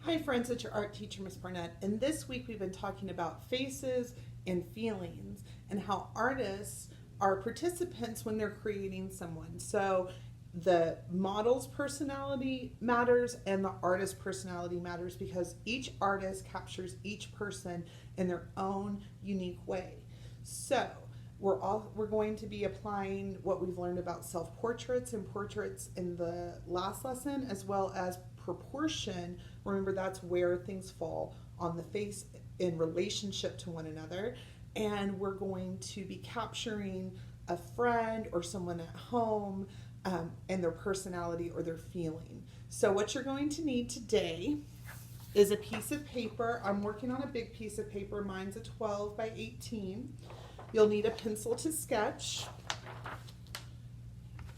Hi friends, it's your art teacher, Miss Barnett, and this week we've been talking about faces and feelings and how artists are participants when they're creating someone. So the model's personality matters and the artist's personality matters because each artist captures each person in their own unique way. So we're going to be applying what we've learned about self-portraits and portraits in the last lesson, as well as proportion. Remember, that's where things fall on the face in relationship to one another. And we're going to be capturing a friend or someone at home, and their personality or their feeling. So what you're going to need today is a piece of paper. I'm working on a big piece of paper. Mine's a 12 by 18. You'll need a pencil to sketch.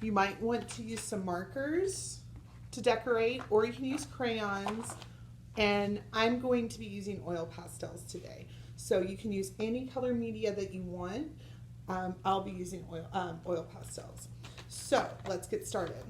You might want to use some markers to decorate, or you can use crayons. And I'm going to be using oil pastels today. So you can use any color media that you want. I'll be using oil pastels. So let's get started.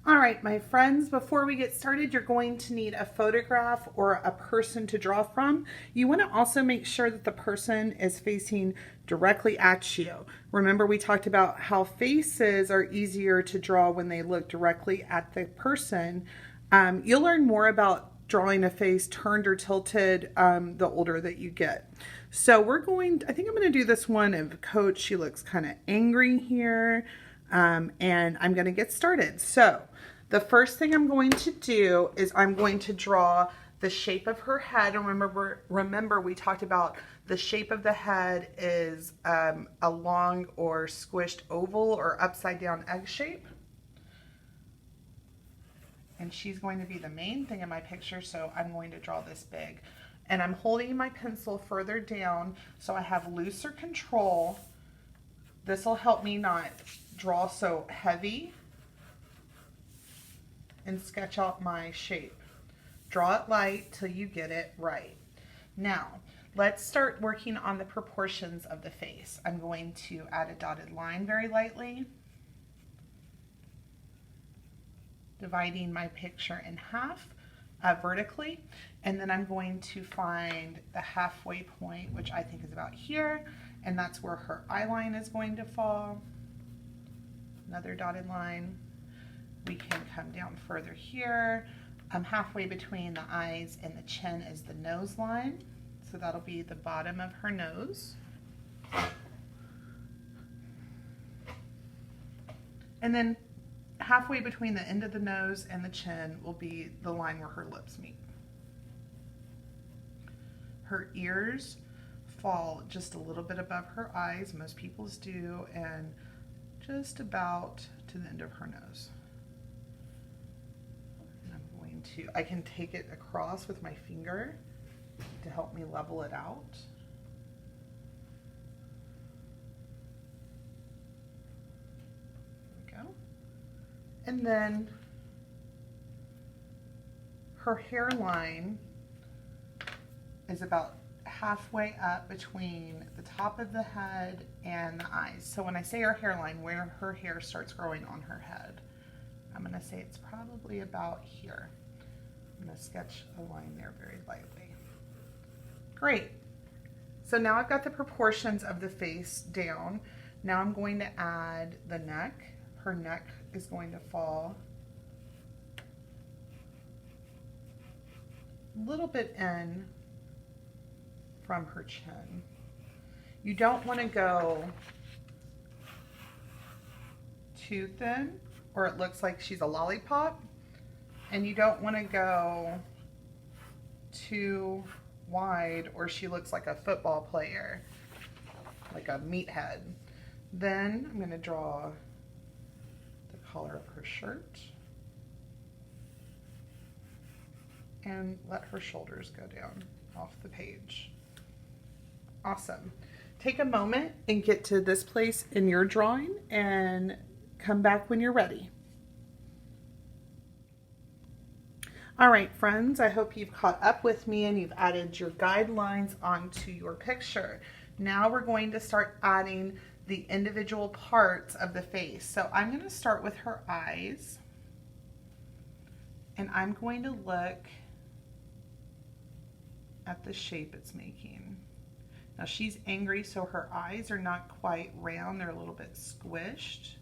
All right, my friends, before we get started, you're going to need a photograph or a person to draw from. You want to also make sure that the person is facing directly at you. Remember, we talked about how faces are easier to draw when they look directly at the person. You'll learn more about drawing a face turned or tilted the older that you get. So I think I'm going to do this one of Coach. She looks kind of angry here. And I'm going to get started. So the first thing I'm going to do is I'm going to draw the shape of her head. And remember we talked about the shape of the head is a long or squished oval or upside down egg shape. And she's going to be the main thing in my picture, so I'm going to draw this big. And I'm holding my pencil further down so I have looser control. This will help me not draw so heavy and sketch out my shape. Draw it light till you get it right. Now, let's start working on the proportions of the face. I'm going to add a dotted line very lightly, dividing my picture in half vertically, and then I'm going to find the halfway point, which I think is about here, and that's where her eye line is going to fall. Another dotted line. We can come down further here. Halfway between the eyes and the chin is the nose line, so that'll be the bottom of her nose. And then halfway between the end of the nose and the chin will be the line where her lips meet. Her ears fall just a little bit above her eyes, most people's do, and just about to the end of her nose. And I can take it across with my finger to help me level it out. There we go. And then her hairline is about halfway up between the top of the head and the eyes. So when I say her hairline, where her hair starts growing on her head, I'm going to say it's probably about here. I'm going to sketch a line there very lightly. Great. So now I've got the proportions of the face down. Now I'm going to add the neck. Her neck is going to fall a little bit in from her chin. You don't want to go too thin or it looks like she's a lollipop, and you don't want to go too wide or she looks like a football player, like a meathead. Then I'm going to draw the collar of her shirt and let her shoulders go down off the page. Awesome. Take a moment and get to this place in your drawing and come back when you're ready. All right, friends, I hope you've caught up with me and you've added your guidelines onto your picture. Now we're going to start adding the individual parts of the face. So I'm going to start with her eyes. And I'm going to look at the shape it's making. Now she's angry, so her eyes are not quite round, they're a little bit squished.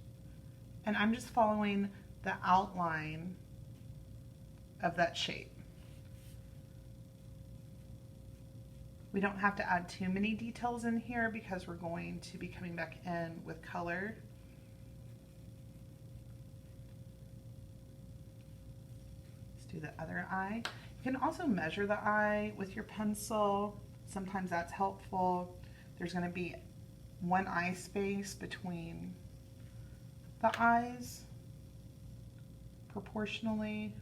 And I'm just following the outline of that shape. We don't have to add too many details in here because we're going to be coming back in with color. Let's do the other eye. You can also measure the eye with your pencil. Sometimes that's helpful. There's going to be one eye space between the eyes proportionally.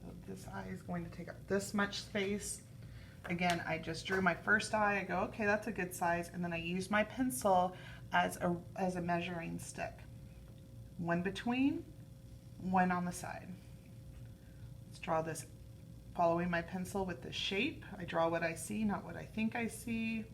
So this eye is going to take up this much space. Again, I just drew my first eye. I go, okay, that's a good size. And then I use my pencil as a measuring stick. One between, one on the side. Let's draw this following my pencil with the shape. I draw what I see, not what I think I see.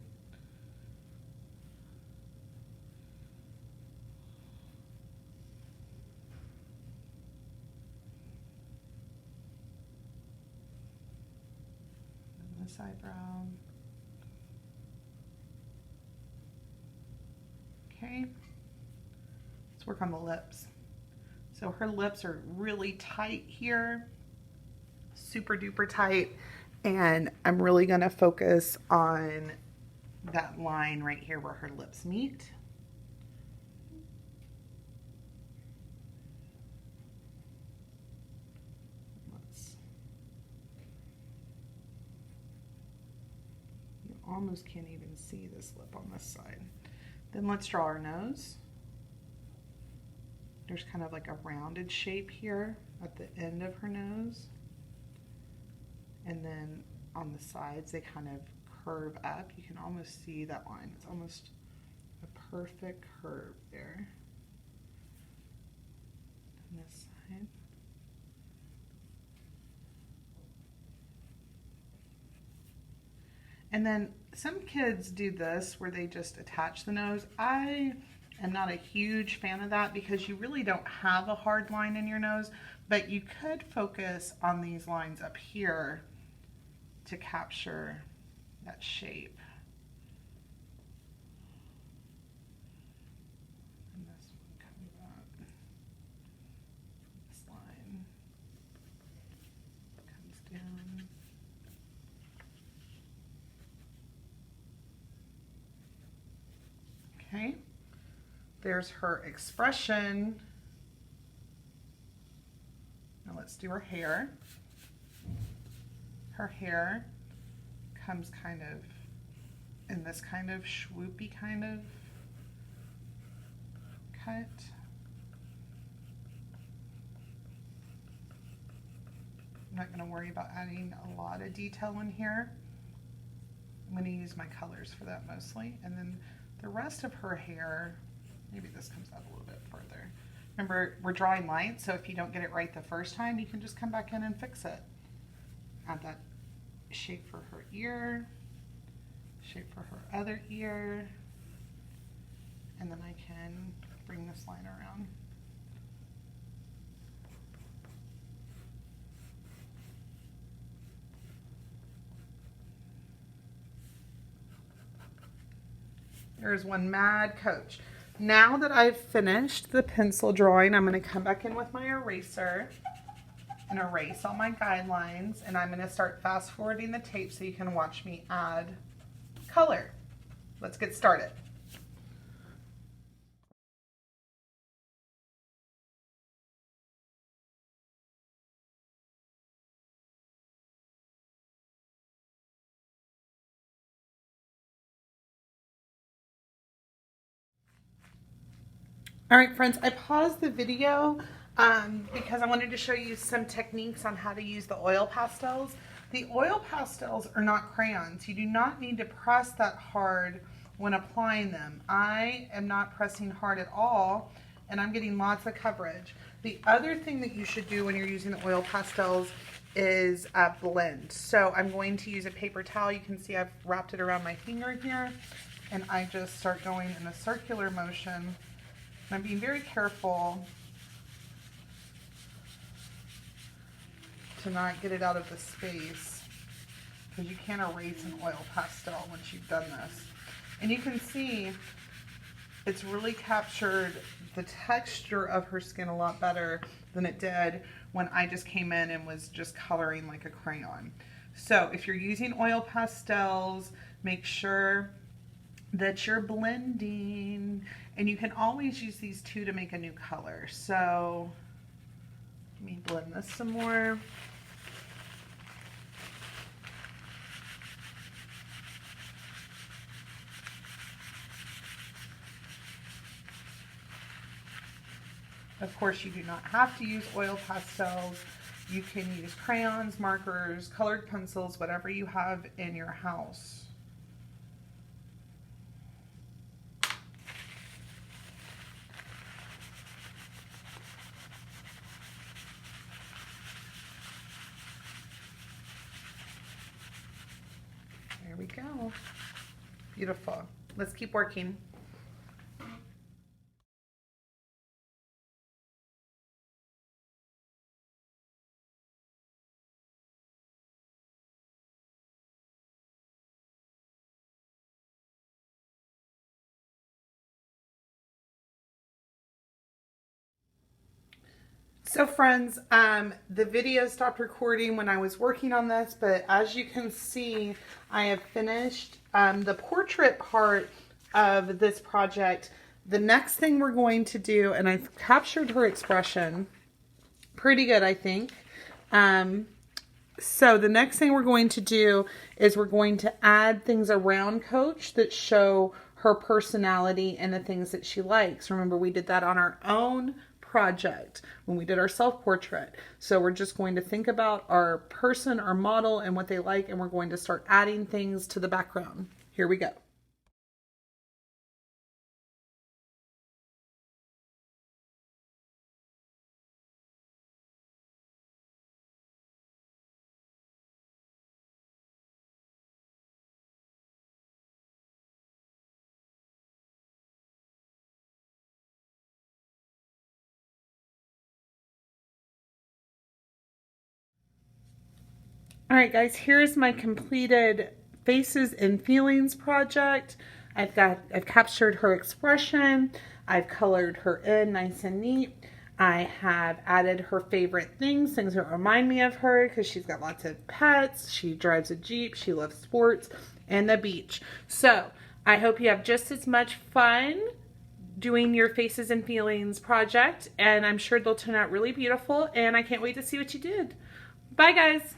And this eyebrow. Okay. Let's work on the lips. So her lips are really tight here. Super duper tight, and I'm really going to focus on that line right here where her lips meet. You almost can't even see this lip on this side. Then let's draw our nose. There's kind of like a rounded shape here at the end of her nose. And then on the sides, they kind of curve up. You can almost see that line. It's almost a perfect curve there. On this side. And then some kids do this where they just attach the nose. I am not a huge fan of that because you really don't have a hard line in your nose, but you could focus on these lines up here to capture that shape. And this one comes up. This line comes down. Okay, there's her expression. Now let's do her hair. Her hair comes kind of in this kind of swoopy kind of cut. I'm not going to worry about adding a lot of detail in here. I'm going to use my colors for that mostly. And then the rest of her hair, maybe this comes out a little bit further. Remember, we're drawing lines, so if you don't get it right the first time, you can just come back in and fix it. Add that shape for her ear, shape for her other ear, and then I can bring this line around. There's one mad coach. Now that I've finished the pencil drawing, I'm going to come back in with my eraser and erase all my guidelines, and I'm going to start fast forwarding the tape so you can watch me add color. Let's get started. All right, friends, I paused the video because I wanted to show you some techniques on how to use the oil pastels. The oil pastels are not crayons. You do not need to press that hard when applying them. I am not pressing hard at all, and I'm getting lots of coverage. The other thing that you should do when you're using the oil pastels is blend. So I'm going to use a paper towel. You can see I've wrapped it around my finger here, and I just start going in a circular motion. I'm being very careful to not get it out of the space, because you can't erase an oil pastel once you've done this. And you can see it's really captured the texture of her skin a lot better than it did when I just came in and was just coloring like a crayon. So if you're using oil pastels, make sure that you're blending, and you can always use these two to make a new color. So let me blend this some more. Of course, you do not have to use oil pastels. You can use crayons, markers, colored pencils, whatever you have in your house. There we go. Beautiful. Let's keep working. So friends, the video stopped recording when I was working on this, but as you can see, I have finished the portrait part of this project. The next thing we're going to do, and I've captured her expression pretty good, I think. So the next thing we're going to do is we're going to add things around Coach that show her personality and the things that she likes. Remember, we did that on our own project when we did our self-portrait. So we're just going to think about our person, our model, and what they like, and we're going to start adding things to the background. Here we go. All right, guys, here's my completed Faces and Feelings project. I've captured her expression. I've colored her in nice and neat. I have added her favorite things that remind me of her, because she's got lots of pets. She drives a Jeep. She loves sports and the beach. So I hope you have just as much fun doing your Faces and Feelings project, and I'm sure they'll turn out really beautiful, and I can't wait to see what you did. Bye, guys.